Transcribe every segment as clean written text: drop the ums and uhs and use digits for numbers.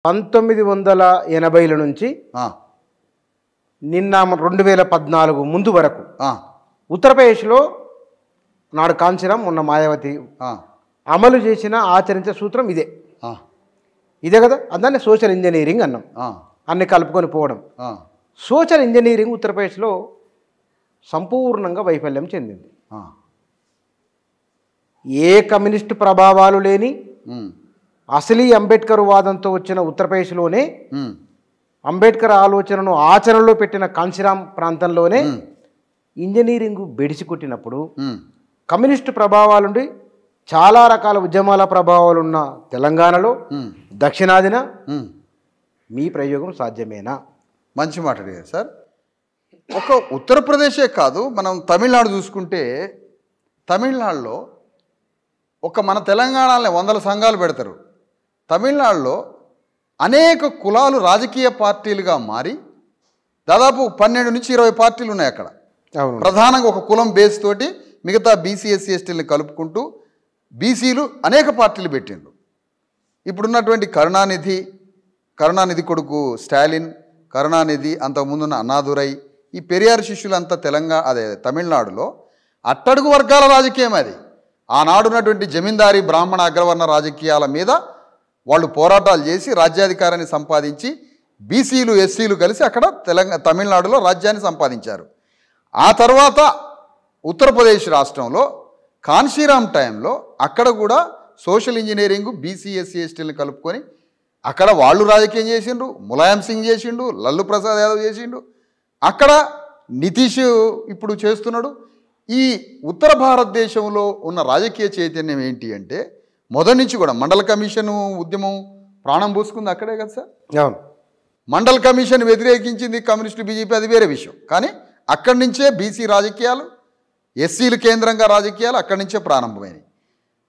1980ల నుంచి నిన్న 2014 ముందు వరకు ఉత్తరప్రదేశ్లో నాడు కాంచీరామ్ మొన్న మాయావతి అమలు చేసిన ఆచరించే సూత్రం ఇదే కదా. దాన్ని సోషల్ ఇంజనీరింగ్ అన్నాం. అన్ని కలుపుకొని పోవడం. సోషల్ ఇంజనీరింగ్ ఉత్తరప్రదేశ్లో సంపూర్ణంగా వైఫల్యం చెందింది. ఏ కమ్యూనిస్టు ప్రభావాలు లేని అసలీ అంబేద్కర్ వాదంతో వచ్చిన ఉత్తరప్రదేశ్లోనే అంబేద్కర్ ఆలోచనను ఆచరణలో పెట్టిన కాంచీరామ్ ప్రాంతంలోనే ఇంజనీరింగ్ బెడిసి కొట్టినప్పుడు కమ్యూనిస్టు ప్రభావాలుండి చాలా రకాల ఉద్యమాల ప్రభావాలు ఉన్న తెలంగాణలో దక్షిణాదిన మీ ప్రయోగం సాధ్యమేనా? మంచి మాట అడిగారు సార్. ఒక ఉత్తరప్రదేశే కాదు, మనం తమిళనాడు చూసుకుంటే తమిళనాడులో మన తెలంగాణలో 100 సంఘాలు పెడతారు. తమిళనాడులో అనేక కులాలు రాజకీయ పార్టీలుగా మారి దాదాపు 12 నుంచి 20 పార్టీలు ఉన్నాయి అక్కడ. ప్రధానంగా ఒక కులం బేస్ తోటి మిగతా బీసీ ఎస్సీ ఎస్టీలని కలుపుకుంటూ బీసీలు అనేక పార్టీలు పెట్టిండ్రు. ఇప్పుడున్నటువంటి కరుణానిధి కొడుకు స్టాలిన్, కరుణానిధి, అంతకుముందున్న అన్నాదురై, ఈ పెరియార్ శిష్యులంతా తమిళనాడులో అట్టడుగు వర్గాల రాజకీయం అది. ఆనాడున్నటువంటి జమీందారీ బ్రాహ్మణ అగ్రవర్ణ రాజకీయాల మీద వాళ్ళు పోరాటాలు చేసి రాజ్యాధికారాన్ని సంపాదించి బీసీలు ఎస్సీలు కలిసి అక్కడ తమిళనాడులో రాజ్యాన్ని సంపాదించారు. ఆ తర్వాత ఉత్తరప్రదేశ్ రాష్ట్రంలో కాన్షీరామ్ టైంలో అక్కడ కూడా సోషల్ ఇంజనీరింగ్ బీసీ ఎస్సీ ఎస్టీలను కలుపుకొని అక్కడ వాళ్ళు రాజకీయం చేసిండ్రు. ములాయం సింగ్ చేసిండు, లల్లు ప్రసాద్ యాదవ్ చేసిండు, అక్కడ నితీష్ ఇప్పుడు చేస్తున్నాడు. ఈ ఉత్తర భారతదేశంలో ఉన్న రాజకీయ చైతన్యం ఏంటి అంటే మొదటి నుంచి కూడా మండల్ కమిషన్ ఉద్యమం ప్రాణం పూసుకుంది అక్కడే కదా సార్. మండల్ కమిషన్ వ్యతిరేకించింది కమ్యూనిస్టు బీజేపీ, అది వేరే విషయం. కానీ అక్కడి నుంచే బీసీ రాజకీయాలు, ఎస్సీలు కేంద్రంగా రాజకీయాలు అక్కడి నుంచే ప్రారంభమైనవి.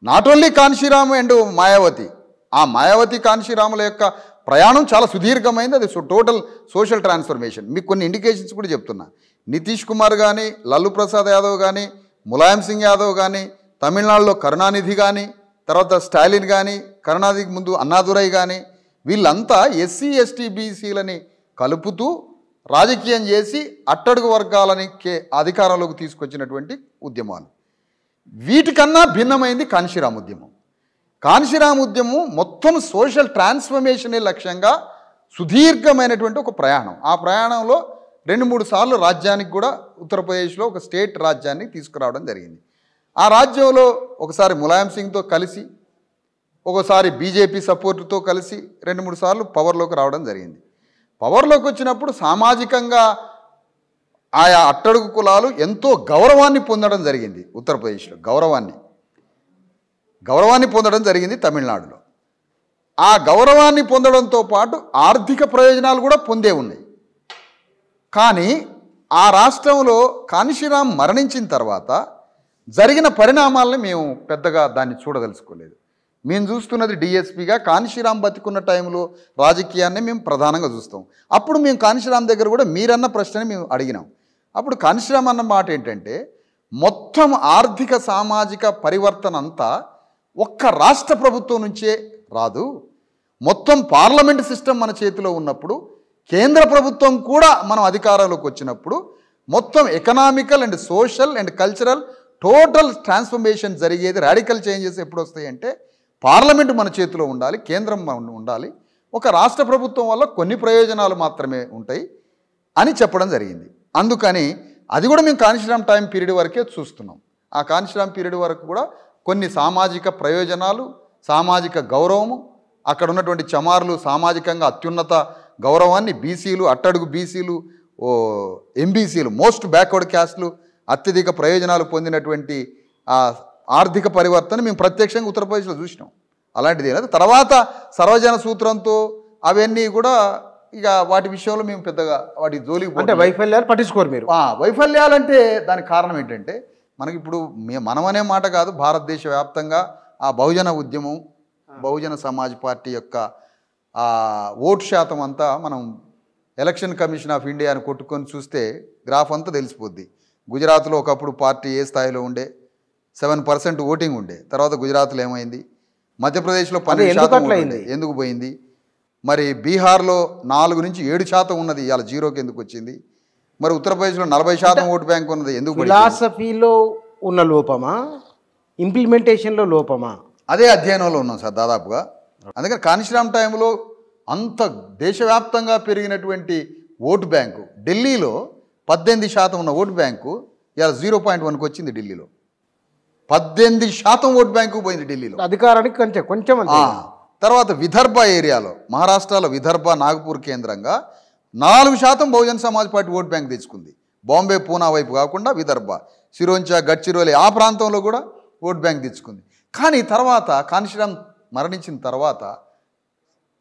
Not only Kanshi Ram and Mayawati, ఆ మాయావతి కాన్షీరాముల యొక్క ప్రయాణం చాలా సుదీర్ఘమైంది. అది టోటల్ సోషల్ ట్రాన్స్ఫర్మేషన్. మీకు కొన్ని ఇండికేషన్స్ కూడా చెప్తున్నా. నితీష్ కుమార్ కానీ, లల్లు ప్రసాద్ యాదవ్ కానీ, ములాయం సింగ్ యాదవ్ కానీ, తమిళనాడులో కరుణానిధి కానీ, తర్వాత స్టాలిన్ కానీ, కరుణానిధికి ముందు అన్నాదురై కానీ, వీళ్ళంతా ఎస్సీ ఎస్టీ బీసీలని కలుపుతూ రాజకీయం చేసి అట్టడుగు వర్గాలని అధికారంలోకి తీసుకొచ్చినటువంటి ఉద్యమాలు. వీటికన్నా భిన్నమైంది కాన్షీరామ్ ఉద్యమం. కాన్షీరామ్ ఉద్యమం మొత్తం సోషల్ ట్రాన్స్ఫర్మేషనే లక్ష్యంగా సుదీర్ఘమైనటువంటి ఒక ప్రయాణం. ఆ ప్రయాణంలో 2-3 సార్లు రాజ్యానికి కూడా ఉత్తరప్రదేశ్లో ఒక స్టేట్ రాజ్యాన్ని తీసుకురావడం జరిగింది. ఆ రాజ్యంలో ఒకసారి ములాయం సింగ్తో కలిసి, ఒకసారి బీజేపీ సపోర్టుతో కలిసి 2-3 సార్లు పవర్లోకి రావడం జరిగింది. పవర్లోకి వచ్చినప్పుడు సామాజికంగా ఆయా అట్టడుగు కులాలు ఎంతో గౌరవాన్ని పొందడం జరిగింది. ఉత్తరప్రదేశ్లో గౌరవాన్ని పొందడం జరిగింది. తమిళనాడులో ఆ గౌరవాన్ని పొందడంతో పాటు ఆర్థిక ప్రయోజనాలు కూడా పొందే ఉన్నాయి. కానీ ఆ రాష్ట్రంలో కాన్షీరామ్ మరణించిన తర్వాత జరిగిన పరిణామాలని మేము పెద్దగా దాన్ని చూడదలుచుకోలేదు. మేము చూస్తున్నది డిఎస్పీగా కాన్షీరామ్ బతికున్న టైంలో రాజకీయాన్ని మేము ప్రధానంగా చూస్తాం. అప్పుడు మేము కాన్షీరామ్ దగ్గర కూడా మీరన్న ప్రశ్నని మేము అడిగినాం. అప్పుడు కాన్షీరామ్ అన్న మాట ఏంటంటే, మొత్తం ఆర్థిక సామాజిక పరివర్తన అంతా ఒక్క రాష్ట్ర ప్రభుత్వం నుంచే రాదు, మొత్తం పార్లమెంట్ సిస్టమ్ మన చేతిలో ఉన్నప్పుడు, కేంద్ర ప్రభుత్వం కూడా మనం అధికారంలోకి వచ్చినప్పుడు మొత్తం economical and social and cultural total transformation జరిగేది, రాడికల్ చేంజెస్ ఎప్పుడు వస్తాయంటే పార్లమెంటు మన చేతిలో ఉండాలి, కేంద్రం ఉండాలి, ఒక రాష్ట్ర ప్రభుత్వం వల్ల కొన్ని ప్రయోజనాలు మాత్రమే ఉంటాయి అని చెప్పడం జరిగింది. అందుకని అది కూడా మేము కాన్షీరామ్ టైం పీరియడ్ వరకే చూస్తున్నాం. ఆ కాన్షీరామ్ పీరియడ్ వరకు కూడా కొన్ని సామాజిక ప్రయోజనాలు, సామాజిక గౌరవము, అక్కడ ఉన్నటువంటి చమార్లు సామాజికంగా అత్యున్నత గౌరవాన్ని, బీసీలు, అట్టడుగు బీసీలు, ఎంబీసీలు, మోస్ట్ బ్యాక్వర్డ్ క్యాస్ట్లు అత్యధిక ప్రయోజనాలు పొందినటువంటి ఆ ఆర్థిక పరివర్తన మేము ప్రత్యక్షంగా ఉత్తరప్రదేశ్లో చూసినాం. అలాంటిది లేదు. తర్వాత సర్వజన సూత్రంతో అవన్నీ కూడా ఇక వాటి విషయంలో మేము పెద్దగా వాటి జోలికి అంటే వైఫల్యాలు పట్టించుకోరు మీరు. వైఫల్యాలంటే దానికి కారణం ఏంటంటే మనకి ఇప్పుడు మనమనే మాట కాదు, భారతదేశ వ్యాప్తంగా ఆ బహుజన ఉద్యమం, బహుజన సమాజ్ పార్టీ యొక్క ఓటు శాతం అంతా మనం ఎలక్షన్ కమిషన్ ఆఫ్ ఇండియాని కొట్టుకొని చూస్తే గ్రాఫ్ అంతా తెలిసిపోద్ది. గుజరాత్లో ఒకప్పుడు పార్టీ ఏ స్థాయిలో ఉండే 7% ఓటింగ్ ఉండే, తర్వాత గుజరాత్లో ఏమైంది, మధ్యప్రదేశ్లో 12% ఎందుకు పోయింది, మరి బీహార్లో 4-7% ఉన్నది, ఇవాళ జీరోకి ఎందుకు వచ్చింది? మరి ఉత్తరప్రదేశ్లో 40% ఓటు బ్యాంక్ ఉన్నది, ఎందుకు పడిపోయింది? ఫిలాసఫీలో ఉన్న లోపమా, ఇంప్లిమెంటేషన్లో లోపమా? అదే అధ్యయనంలో ఉన్నాం సార్ దాదాపుగా. అందుకని కాన్షీరామ్ టైంలో అంత దేశవ్యాప్తంగా పెరిగినటువంటి ఓటు బ్యాంకు, ఢిల్లీలో 18% ఉన్న ఓటు బ్యాంకు ఇవాళ 0.1కి వచ్చింది. ఢిల్లీలో 18% ఓటు బ్యాంకు పోయింది ఢిల్లీలో, అధికారానికి కొంచెం అంతే. తర్వాత విదర్భ ఏరియాలో, మహారాష్ట్రలో విదర్భ, నాగపూర్ కేంద్రంగా 4% Bahujan Samaj party vote bank తెచ్చుకుంది. బాంబే, పూనా వైపు కాకుండా విదర్భ, సిరోంచా, గడ్చిరోలి ఆ ప్రాంతంలో కూడా ఓటు బ్యాంక్ తెచ్చుకుంది. కానీ తర్వాత కాన్షీరామ్ మరణించిన తర్వాత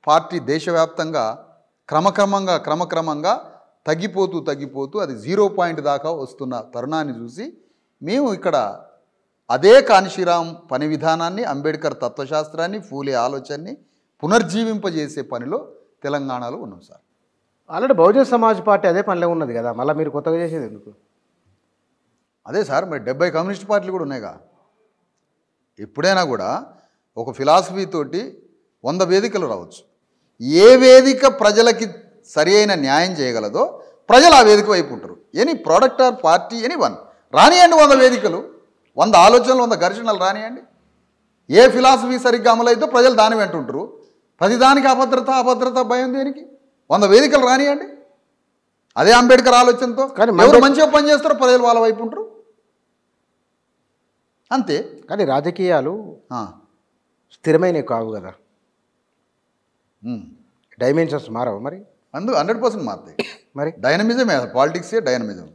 పార్టీ దేశవ్యాప్తంగా క్రమక్రమంగా తగ్గిపోతూ అది 0 దాకా వస్తున్న తరుణాన్ని చూసి మేము ఇక్కడ అదే కాన్షీరామ్ పని విధానాన్ని, అంబేద్కర్ తత్వశాస్త్రాన్ని, ఫూలే ఆలోచనని పునర్జీవింపజేసే పనిలో తెలంగాణలో ఉన్నాం sir. Already Bahujan Samaj party అదే పనిలో ఉన్నది కదా, మళ్ళీ మీరు కొత్తగా చేసేది ఎందుకు? అదే సార్, మరి 70 కమ్యూనిస్ట్ పార్టీలు కూడా ఉన్నాయిగా. ఎప్పుడైనా కూడా ఒక ఫిలాసఫీ తోటి 100 వేదికలు రావచ్చు. ఏ వేదిక ప్రజలకి సరి అయిన న్యాయం చేయగలదో ప్రజలు ఆ వేదిక వైపు ఉంటారు. Any product or party any one రానియండి, 100 వేదికలు, 100 ఆలోచనలు, 100 ఘర్షణలు రానియండి. ఏ ఫిలాసఫీ సరిగ్గా అమలైతే ప్రజలు దాని వెంట ఉంటారు. ప్రతిదానికి అభద్రత భయం దేనికి? 100 వేదికలు రానియండి. అదే అంబేద్కర్ ఆలోచనతో ఎవరు మంచిగా పనిచేస్తారో ప్రజలు వాళ్ళ వైపు ఉంటారు, అంతే. కానీ రాజకీయాలు స్థిరమైనవి కావు కదా, డైమెన్షన్స్ మారవు మరి. 100% మారుతాయి. మరి డైనమిజమే, పాలిటిక్సే డైనమిజం.